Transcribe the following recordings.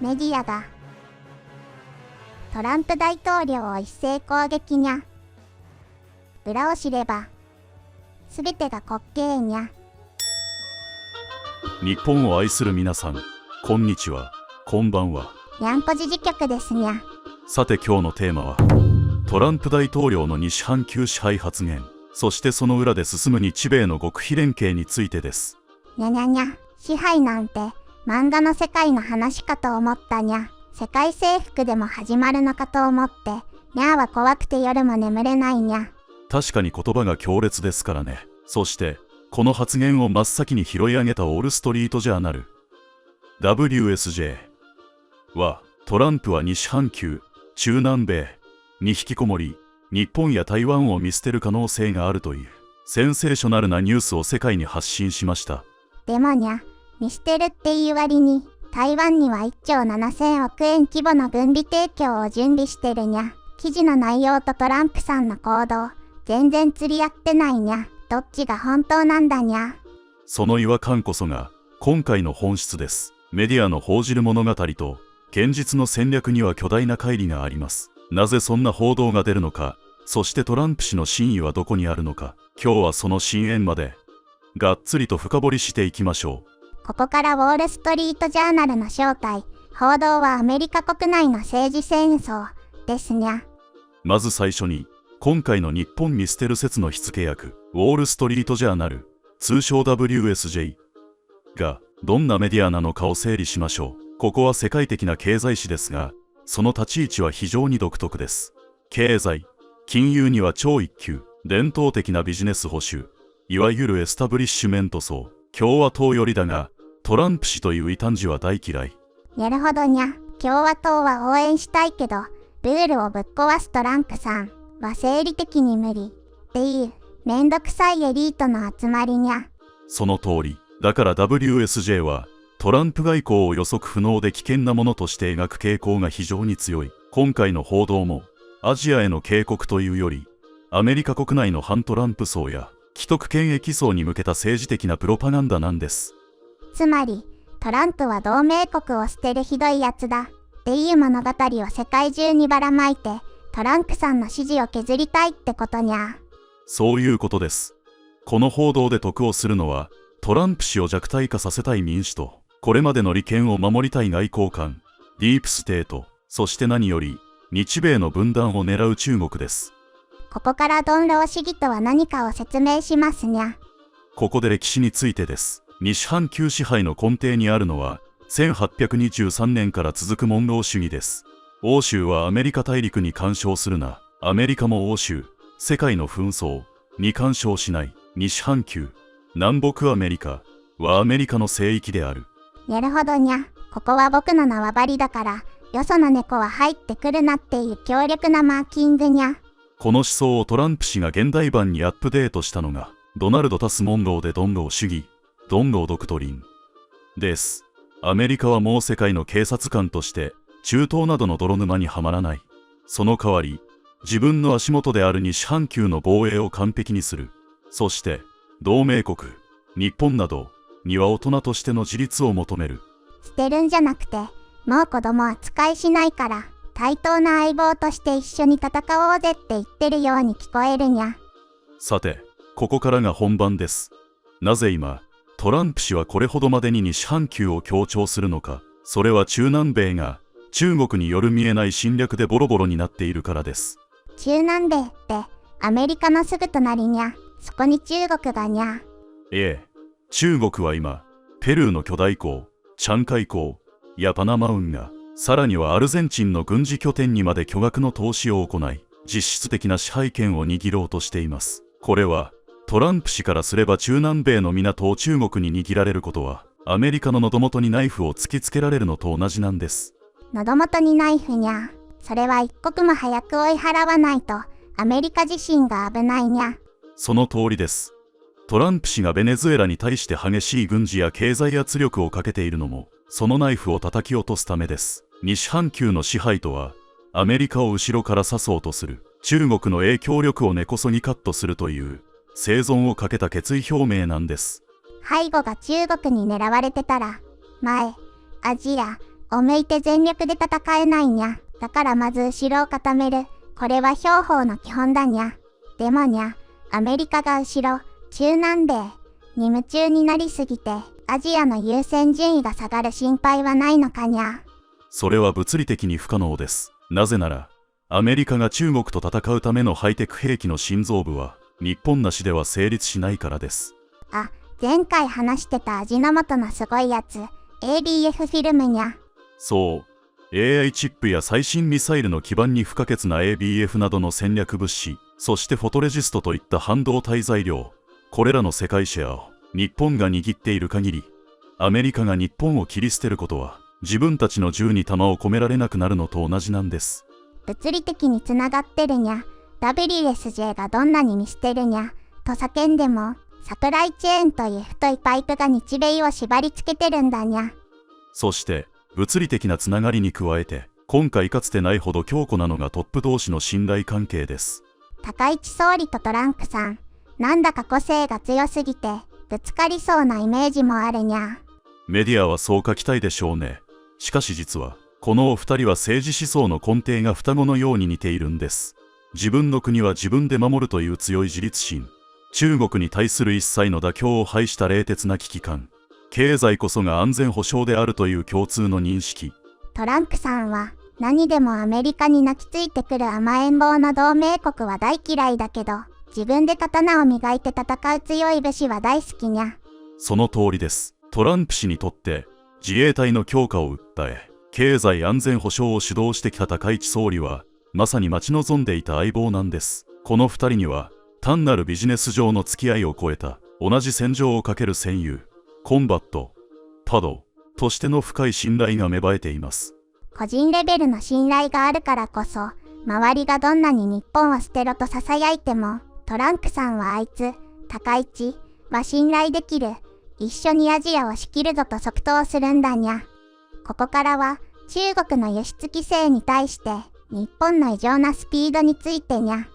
メディアがトランプ大統領を一斉攻撃にゃ。裏を知ればすべてが滑稽にゃ。日本を愛する皆さん、こんにちは、こんばんは。にゃんぽ時事局ですにゃ。さて今日のテーマはトランプ大統領の西半球支配発言、そしてその裏で進む日米の極秘連携についてです。にゃにゃにゃ、支配なんて漫画の世界の話かと思ったにゃ。世界征服でも始まるのかと思って、にゃーは怖くて夜も眠れないにゃ。確かに言葉が強烈ですからね。そしてこの発言を真っ先に拾い上げたウォールストリートジャーナル WSJ は、トランプは西半球、中南米に引きこもり、日本や台湾を見捨てる可能性があるというセンセーショナルなニュースを世界に発信しました。でもにゃ、見捨てるっていう割に台湾には1兆7000億円規模の軍備提供を準備してるにゃ。記事の内容とトランプさんの行動、全然釣り合ってないにゃ。どっちが本当なんだにゃ。その違和感こそが今回の本質です。メディアの報じる物語と現実の戦略には巨大な乖離があります。なぜそんな報道が出るのか、そしてトランプ氏の真意はどこにあるのか、今日はその深淵までがっつりと深掘りしていきましょう。ここからウォールストリートジャーナルの正体、報道はアメリカ国内の政治戦争ですにゃ。まず最初に、今回の日本見捨てる説の火付け役、ウォールストリートジャーナル、通称 WSJ がどんなメディアなのかを整理しましょう。ここは世界的な経済誌ですが、その立ち位置は非常に独特です。経済、金融には超一級、伝統的なビジネス保守、いわゆるエスタブリッシュメント層、共和党寄りだが、トランプ氏という異端児は大嫌い。なるほどにゃ。共和党は応援したいけど、ルールをぶっ壊すトランプさんは生理的に無理っていうめんどくさいエリートの集まりにゃ。その通り。だから WSJ はトランプ外交を予測不能で危険なものとして描く傾向が非常に強い。今回の報道もアジアへの警告というより、アメリカ国内の反トランプ層や既得権益層に向けた政治的なプロパガンダなんです。つまり、トランプは同盟国を捨てるひどいやつだっていう物語を世界中にばらまいて、トランプさんの支持を削りたいってことにゃ。そういうことです。この報道で得をするのは、トランプ氏を弱体化させたい民主と、これまでの利権を守りたい外交官、ディープステート、そして何より、日米の分断を狙う中国です。ここからドンロー主義とは何かを説明しますにゃ。ここで歴史についてです。西半球支配の根底にあるのは、1823年から続くモンロー主義です。欧州はアメリカ大陸に干渉するな。アメリカも欧州、世界の紛争に干渉しない。西半球、南北アメリカはアメリカの聖域である。なるほどにゃ。ここは僕の縄張りだから、よその猫は入ってくるなっていう強力なマーキングにゃ。この思想をトランプ氏が現代版にアップデートしたのが、ドナルド・タス・モンローでドンロー主義、ドンロードクトリンです。アメリカはもう世界の警察官として中東などの泥沼にはまらない。その代わり自分の足元である西半球の防衛を完璧にする。そして同盟国日本などには大人としての自立を求める。捨てるんじゃなくて、もう子供扱いしないから対等な相棒として一緒に戦おうぜって言ってるように聞こえるにゃ。さてここからが本番です。なぜ今トランプ氏はこれほどまでに西半球を強調するのか。それは中南米が中国による見えない侵略でボロボロになっているからです。中南米ってアメリカのすぐ隣にゃ。そこに中国がにゃ。ええ、中国は今ペルーの巨大港チャンカイ港やパナマ運河、さらにはアルゼンチンの軍事拠点にまで巨額の投資を行い、実質的な支配権を握ろうとしています。これはトランプ氏からすれば中南米の港を中国に握られることは、アメリカの喉元にナイフを突きつけられるのと同じなんです。喉元にナイフにゃ。それは一刻も早く追い払わないと、アメリカ自身が危ないにゃ。その通りです。トランプ氏がベネズエラに対して激しい軍事や経済圧力をかけているのも、そのナイフを叩き落とすためです。西半球の支配とは、アメリカを後ろから刺そうとする、中国の影響力を根こそぎカットするという、生存をかけた決意表明なんです。背後が中国に狙われてたら、前、アジア、を向いて全力で戦えないにゃ。だからまず後ろを固める。これは兵法の基本だにゃ。でもにゃ、アメリカが後ろ、中南米に夢中になりすぎて、アジアの優先順位が下がる心配はないのかにゃ。それは物理的に不可能です。なぜなら、アメリカが中国と戦うためのハイテク兵器の心臓部は、日本なしでは成立しないからです。あ、前回話してた味の素のすごいやつ、ABF フィルムにゃ。そう、AI チップや最新ミサイルの基盤に不可欠な ABF などの戦略物資、そしてフォトレジストといった半導体材料、これらの世界シェアを日本が握っている限り、アメリカが日本を切り捨てることは、自分たちの銃に弾を込められなくなるのと同じなんです。物理的につながってるにゃ。WSJ がどんなに見捨てるにゃ、と叫んでも、サプライチェーンという太いパイプが日米を縛り付けてるんだにゃ。そして、物理的なつながりに加えて、今回かつてないほど強固なのがトップ同士の信頼関係です。高市総理とトランプさん、なんだか個性が強すぎて、ぶつかりそうなイメージもあるにゃ。メディアはそう書きたいでしょうね。しかし実は、このお二人は政治思想の根底が双子のように似ているんです。自分の国は自分で守るという強い自立心。中国に対する一切の妥協を排した冷徹な危機感。経済こそが安全保障であるという共通の認識。トランプさんは、何でもアメリカに泣きついてくる甘えん坊の同盟国は大嫌いだけど、自分で刀を磨いて戦う強い武士は大好きにゃ。その通りです。トランプ氏にとって、自衛隊の強化を訴え、経済安全保障を主導してきた高市総理は、まさに待ち望んでいた相棒なんです。この二人には、単なるビジネス上の付き合いを超えた、同じ戦場をかける戦友、コンバット、パド、としての深い信頼が芽生えています。個人レベルの信頼があるからこそ、周りがどんなに日本を捨てろと囁いても、トランプさんはあいつ、高市は信頼できる。一緒にアジアを仕切るぞと即答するんだにゃ。ここからは中国の輸出規制に対して日本の異常なスピードについてにゃ。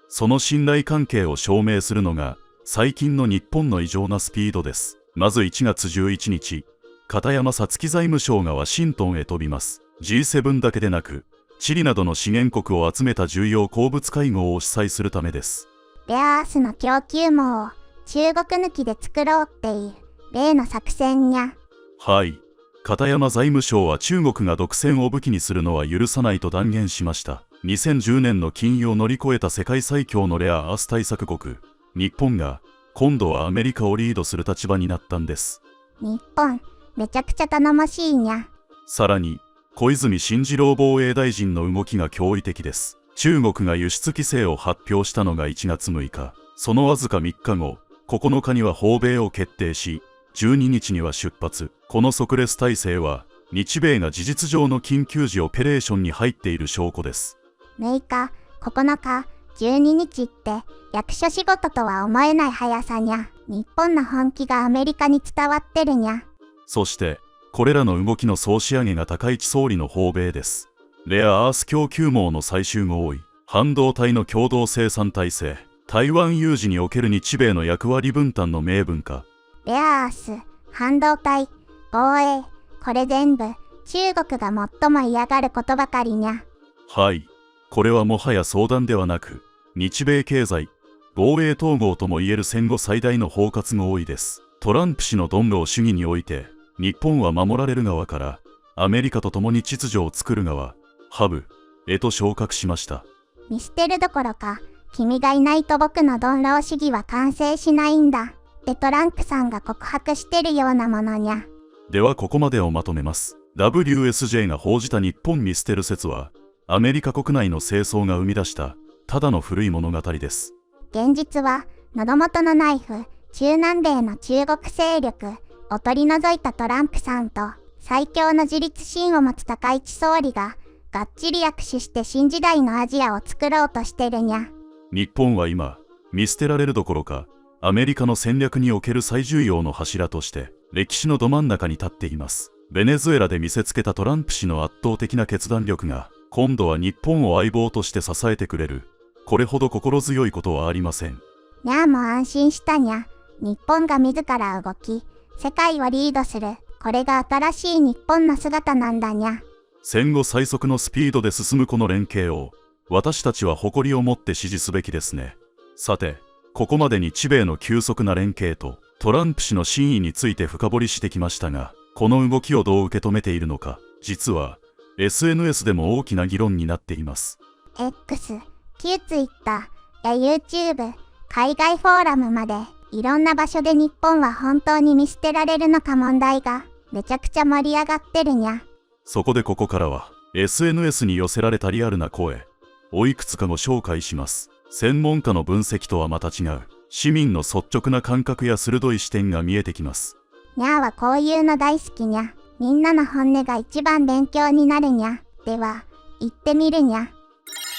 その信頼関係を証明するのが最近の日本の異常なスピードです。まず1月11日、片山さつき財務省がワシントンへ飛びます。G7 だけでなく、チリなどの資源国を集めた重要鉱物会合を主催するためです。レアアースの供給網を中国抜きで作ろうっていう例の作戦にゃ。はい。片山財務省は中国が独占を武器にするのは許さないと断言しました。2010年の禁輸を乗り越えた世界最強のレアアース対策国、日本が今度はアメリカをリードする立場になったんです。日本、めちゃくちゃ頼もしいにゃ。さらに、小泉進次郎防衛大臣の動きが驚異的です。中国が輸出規制を発表したのが1月6日。そのわずか3日後、9日には訪米を決定し、12日には出発。この即レス体制は、日米が事実上の緊急時オペレーションに入っている証拠です。6日、9日、12日って、役所仕事とは思えない速さにゃ。日本の本気がアメリカに伝わってるにゃ。そして、これらの動きの総仕上げが高市総理の訪米です。レアアース供給網の最終合意、半導体の共同生産体制、台湾有事における日米の役割分担の明文化。レアアース、半導体、防衛、これ全部、中国が最も嫌がることばかりにゃ。はい。これはもはや相談ではなく、日米経済、防衛統合ともいえる戦後最大の包括合意です。トランプ氏のドンロー主義において、日本は守られる側から、アメリカと共に秩序を作る側、ハブ、へと昇格しました。見捨てるどころか、君がいないと僕のドンロー主義は完成しないんだ。でトランプさんが告白してるようなものにゃ。ではここまでをまとめます。WSJ が報じた日本見捨てる説は、アメリカ国内の政争が生み出した、ただの古い物語です。現実は、喉元のナイフ、中南米の中国勢力を取り除いたトランプさんと、最強の自立心を持つ高市総理が、がっちり握手して新時代のアジアを作ろうとしてるにゃ。日本は今、見捨てられるどころか、アメリカの戦略における最重要の柱として、歴史のど真ん中に立っています。ベネズエラで見せつけたトランプ氏の圧倒的な決断力が、今度は日本を相棒として支えてくれる。これほど心強いことはありません。にゃあもう安心したにゃ。日本が自ら動き、世界をリードする。これが新しい日本の姿なんだにゃ。戦後最速のスピードで進むこの連携を、私たちは誇りを持って支持すべきですね。さて、ここまでに日米の急速な連携とトランプ氏の真意について深掘りしてきましたが、この動きをどう受け止めているのか、実は SNS でも大きな議論になっています。X、旧 Twitter や YouTube、海外フォーラムまでいろんな場所で日本は本当に見捨てられるのか問題がめちゃくちゃ盛り上がってるにゃ。そこでここからは SNS に寄せられたリアルな声をいくつかご紹介します。専門家の分析とはまた違う市民の率直な感覚や鋭い視点が見えてきます。にゃーはこういうの大好きにゃ。みんなの本音が一番勉強になるにゃ。では行ってみるにゃ。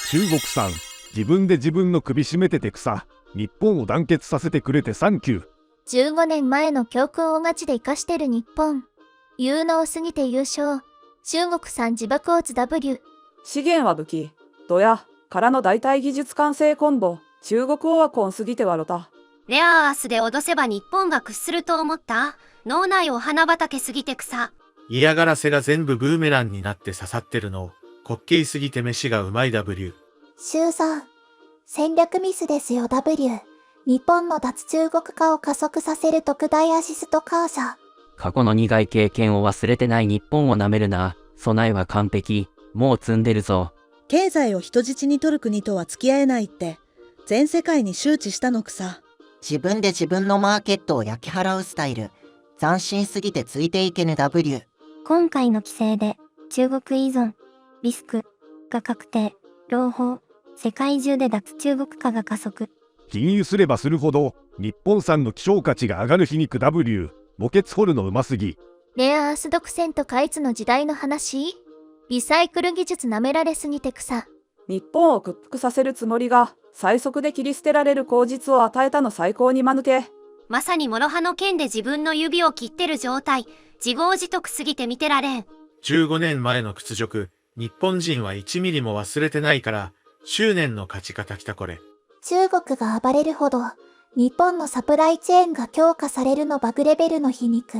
中国さん、自分で自分の首絞めてて草。日本を団結させてくれてサンキュー。15年前の教訓をガチで生かしてる日本。有能すぎて優勝。中国産自爆オツ W。資源は武器、ドヤからの代替技術完成コンボ。中国オワコンすぎてわろた。レアアースで脅せば日本が屈すると思った。脳内お花畑すぎて草。嫌がらせが全部ブーメランになって刺さってるのを、滑稽すぎて飯がうまい W。周さん、戦略ミスですよ W。日本の脱中国化を加速させる特大アシストカー社。過去の苦い経験を忘れてない日本をなめるな。備えは完璧。もう積んでるぞ。経済を人質に取る国とは付き合えないって、全世界に周知したのくさ。自分で自分のマーケットを焼き払うスタイル。斬新すぎてついていけぬ W。今回の規制で中国依存、リスクが確定、朗報、世界中で脱中国化が加速。禁輸すればするほど日本産の希少価値が上がる皮肉 W。墓穴掘るのうますぎ。レアアース独占と開ツの時代の話。リサイクル技術なめられすぎて草。日本を屈服させるつもりが最速で切り捨てられる口実を与えたの最高に間抜け。まさに諸刃の剣で自分の指を切ってる状態。自業自得すぎて見てられん。15年前の屈辱、日本人は1ミリも忘れてないから、執念の勝ち方きたこれ。中国が暴れるほど、日本のサプライチェーンが強化されるのバグレベルの皮肉。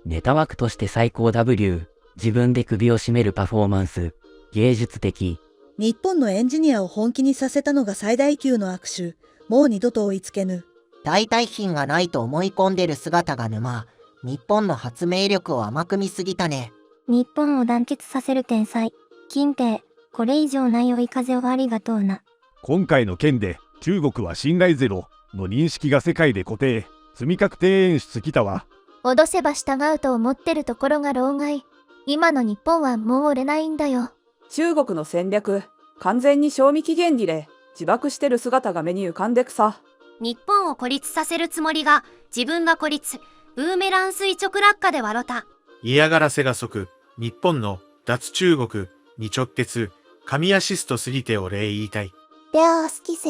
ネタ枠として最高 W。自分で首を絞めるパフォーマンス。芸術的。日本のエンジニアを本気にさせたのが最大級の握手。もう二度と追いつけぬ。代替品がないと思い込んでる姿が沼。日本の発明力を甘く見すぎたね。日本を団結させる天才。近平、これ以上ない追い風をありがとうな。今回の件で中国は信頼ゼロの認識が世界で固定。積み確定演出きたわ。脅せば従うと思ってるところが老害。今の日本はもう折れないんだよ。中国の戦略、完全に賞味期限切れ、自爆してる姿が目に浮かんでくさ。日本を孤立させるつもりが、自分が孤立、ブーメラン垂直落下で笑った。嫌がらせが即、日本の脱中国に直結、神アシストすぎてお礼言いたい。レアアース規制。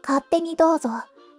勝手にどうぞ。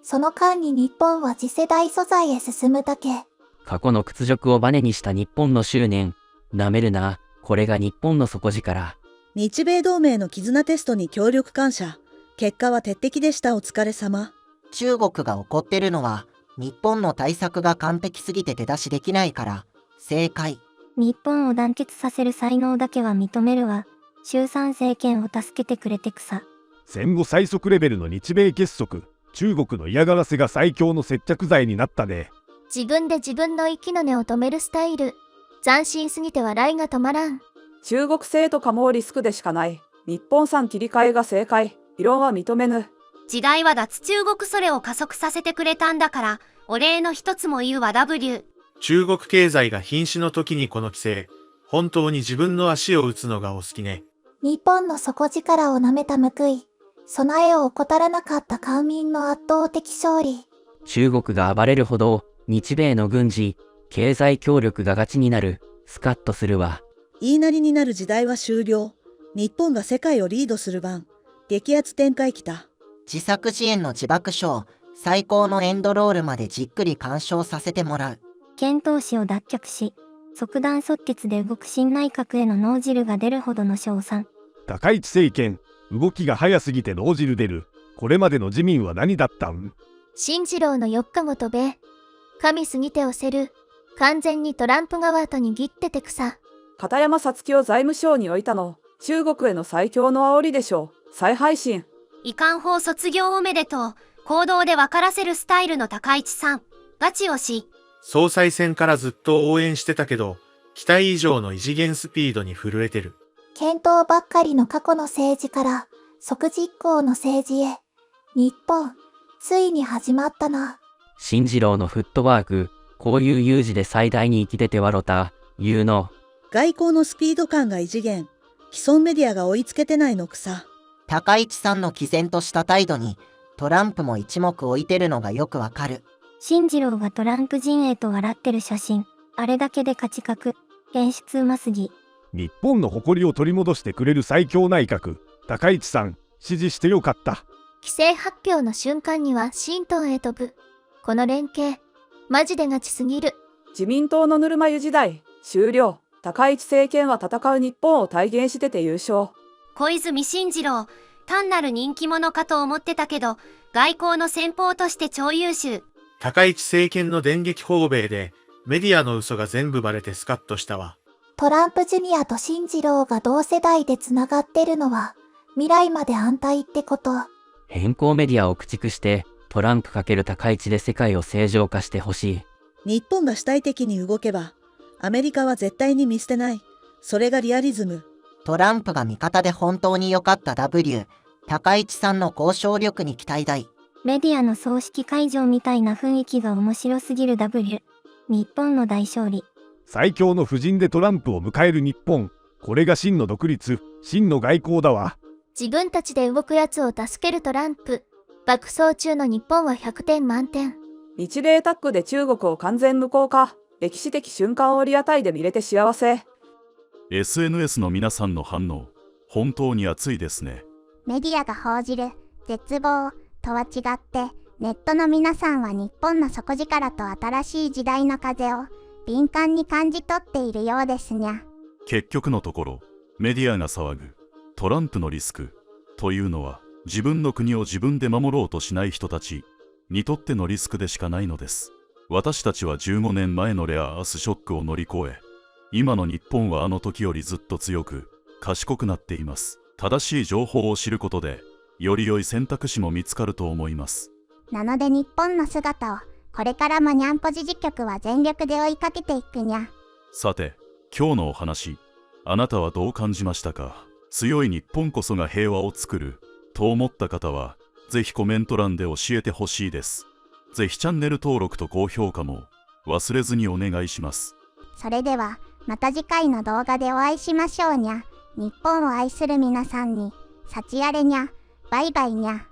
その間に日本は次世代素材へ進むだけ。過去の屈辱をバネにした日本の執念。なめるな。これが日本の底力。日米同盟の絆テストに協力感謝。結果は鉄壁でした。お疲れ様。中国が怒ってるのは、日本の対策が完璧すぎて出だしできないから、正解。日本を団結させる才能だけは認めるわ。衆参政権を助けてくれて草。戦後最速レベルの日米結束。中国の嫌がらせが最強の接着剤になったね。自分で自分の息の根を止めるスタイル。斬新すぎて笑いが止まらん。中国製とかもリスクでしかない。日本産切り替えが正解。異論は認めぬ。時代は脱中国それを加速させてくれたんだから、お礼の一つも言うわ W。中国経済が瀕死の時にこの規制、本当に自分の足を打つのがお好きね。日本の底力をなめた報い。備えを怠らなかった官民の圧倒的勝利。中国が暴れるほど、日米の軍事、経済協力がガチになる。スカッとするわ。言いなりになる時代は終了。日本が世界をリードする番。激アツ展開きた。自作自演の自爆賞、最高のエンドロールまでじっくり鑑賞させてもらう。遣唐使を脱却し、即断即決で動く新内閣への脳汁が出るほどの称賛。高市政権、動きが早すぎて脳汁出る。これまでの自民は何だったん？新次郎の4日ごとべ。神すぎて押せる。完全にトランプ側と握っててくさ。片山さつきを財務省に置いたの、中国への最強の煽りでしょう。再配信。遺憾法卒業おめでとう。行動で分からせるスタイルの高市さん。ガチ推し。総裁選からずっと応援してたけど、期待以上の異次元スピードに震えてる。検討ばっかりの過去の政治から即実行の政治へ。日本、ついに始まったな。進次郎のフットワーク、こういう有事で最大に生きててわろた、言うの。外交のスピード感が異次元。既存メディアが追いつけてないのくさ。高市さんの毅然とした態度に、トランプも一目置いてるのがよくわかる。進次郎がトランプ陣営と笑ってる写真。あれだけで価値格。演出うますぎ。日本の誇りを取り戻してくれる最強内閣。高市さん、支持してよかった。規制発表の瞬間には新党へ飛ぶ。この連携、マジでガチすぎる。自民党のぬるま湯時代、終了。高市政権は戦う日本を体現してて優勝。小泉進次郎、単なる人気者かと思ってたけど、外交の先鋒として超優秀。高市政権の電撃訪米で、メディアの嘘が全部バレてスカッとしたわ。トランプジュニアと進次郎が同世代でつながってるのは、未来まで安泰ってこと。変更メディアを駆逐して、トランプ×高市で世界を正常化してほしい。日本が主体的に動けば、アメリカは絶対に見捨てない。それがリアリズム。トランプが味方で本当に良かった W。高市さんの交渉力に期待大。メディアの葬式会場みたいな雰囲気が面白すぎる W。日本の大勝利。最強の布陣でトランプを迎える日本。これが真の独立、真の外交だわ。自分たちで動くやつを助けるトランプ。爆走中の日本は100点満点。日米タッグで中国を完全無効化。歴史的瞬間をリアタイで見れて幸せ。SNS の皆さんの反応、本当に熱いですね。メディアが報じる絶望とは違って、ネットの皆さんは日本の底力と新しい時代の風を敏感に感じ取っているようですにゃ。結局のところ、メディアが騒ぐトランプのリスクというのは、自分の国を自分で守ろうとしない人たちにとってのリスクでしかないのです。私たちは15年前のレアアースショックを乗り越え、今の日本はあの時よりずっと強く、賢くなっています。正しい情報を知ることで、より良い選択肢も見つかると思います。なので日本の姿を、これからもにゃんぽじ事局は全力で追いかけていくにゃ。さて、今日のお話、あなたはどう感じましたか？強い日本こそが平和を作る、と思った方は、ぜひコメント欄で教えてほしいです。ぜひチャンネル登録と高評価も忘れずにお願いします。それでは、また次回の動画でお会いしましょうにゃ。日本を愛する皆さんに、幸あれにゃ。バイバイにゃ。